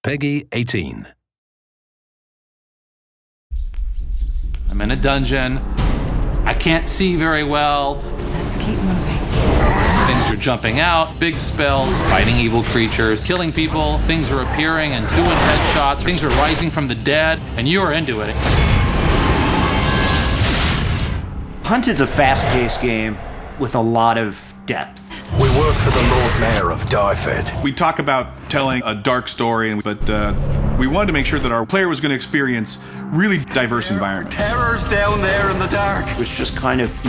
Peggy 18. I'm in a dungeon. I can't see very well. Let's keep moving. Things are jumping out, big spells, fighting evil creatures, killing people. Things are appearing and doing headshots. Things are rising from the dead, and you are into it. Hunted's a fast-paced game with a lot of depth. We work for the Lord Mayor of Dyfed. We talk about telling a dark story, but we wanted to make sure that our player was going to experience really diverse environments. Terror's down there in the dark. It was just kind of,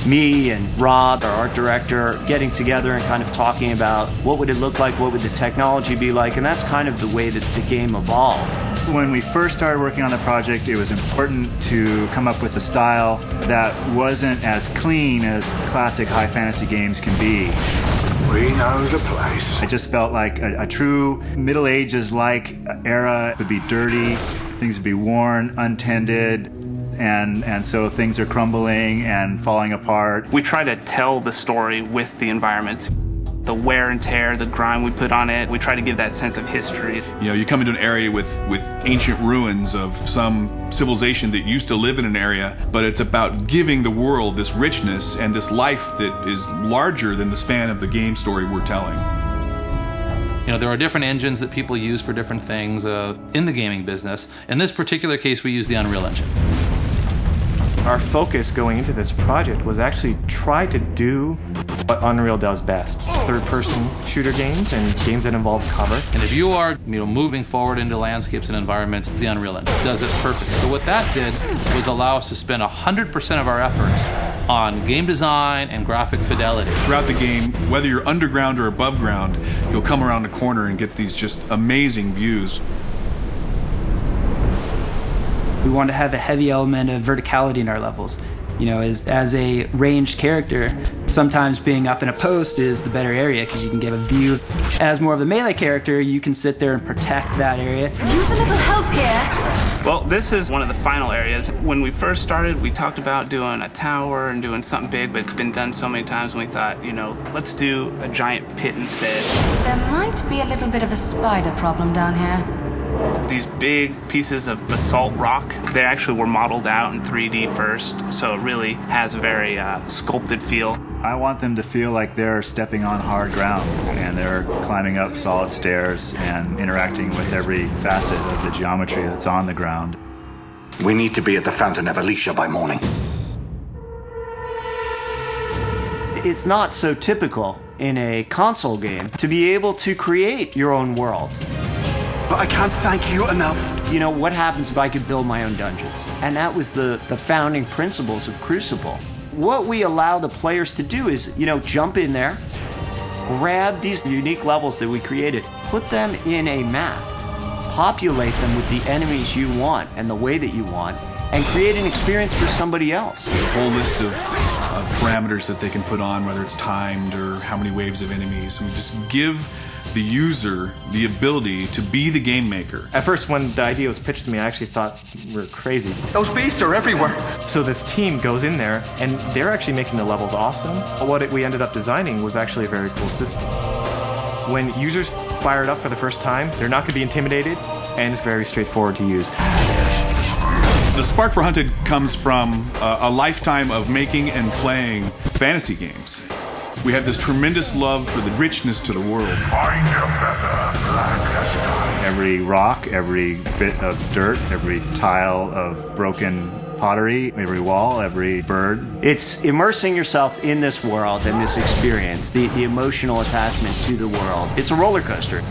me and Rob, our art director, getting together and kind of talking about what would it look like, what would the technology be like, and that's kind of the way that the game evolved. When we first started working on the project, it was important to come up with a style that wasn't as clean as classic high fantasy games can be. We know the place. I just felt like a true Middle Ages-like era would be dirty, things would be worn, untended, and so things are crumbling and falling apart. We try to tell the story with the environment. The wear and tear, the grime we put on it, we try to give that sense of history. You come into an area with ancient ruins of some civilization that used to live in an area, but it's about giving the world this richness and this life that is larger than the span of the game story we're telling. There are different engines that people use for different things in the gaming business. In this particular case, we use the Unreal Engine. Our focus going into this project was actually try to do what Unreal does best. Third-person shooter games and games that involve cover. And if you are moving forward into landscapes and environments, the Unreal Engine does it perfect. So what that did was allow us to spend 100% of our efforts on game design and graphic fidelity. Throughout the game, whether you're underground or above ground, you'll come around a corner and get these just amazing views. We want to have a heavy element of verticality in our levels. As a ranged character, sometimes being up in a post is the better area because you can get a view. As more of a melee character, you can sit there and protect that area. Use a little help here. Well, this is one of the final areas. When we first started, we talked about doing a tower and doing something big, but it's been done so many times, and we thought, let's do a giant pit instead. There might be a little bit of a spider problem down here. These big pieces of basalt rock, they actually were modeled out in 3D first, so it really has a very sculpted feel. I want them to feel like they're stepping on hard ground and they're climbing up solid stairs and interacting with every facet of the geometry that's on the ground. We need to be at the Fountain of Alicia by morning. It's not so typical in a console game to be able to create your own world. But I can't thank you enough. What happens if I could build my own dungeons? And that was the founding principles of Crucible. What we allow the players to do is, jump in there, grab these unique levels that we created, put them in a map, populate them with the enemies you want and the way that you want, and create an experience for somebody else. There's a whole list of parameters that they can put on, whether it's timed or how many waves of enemies. And we just give the user the ability to be the game maker. At first, when the idea was pitched to me, I actually thought we were crazy. Those beasts are everywhere. So this team goes in there, and they're actually making the levels awesome. What we ended up designing was actually a very cool system. When users fire it up for the first time, they're not going to be intimidated, and it's very straightforward to use. The spark for Hunted comes from a lifetime of making and playing fantasy games. We have this tremendous love for the richness to the world. Every rock, every bit of dirt, every tile of broken pottery, every wall, every bird. It's immersing yourself in this world and this experience, the emotional attachment to the world. It's a roller coaster.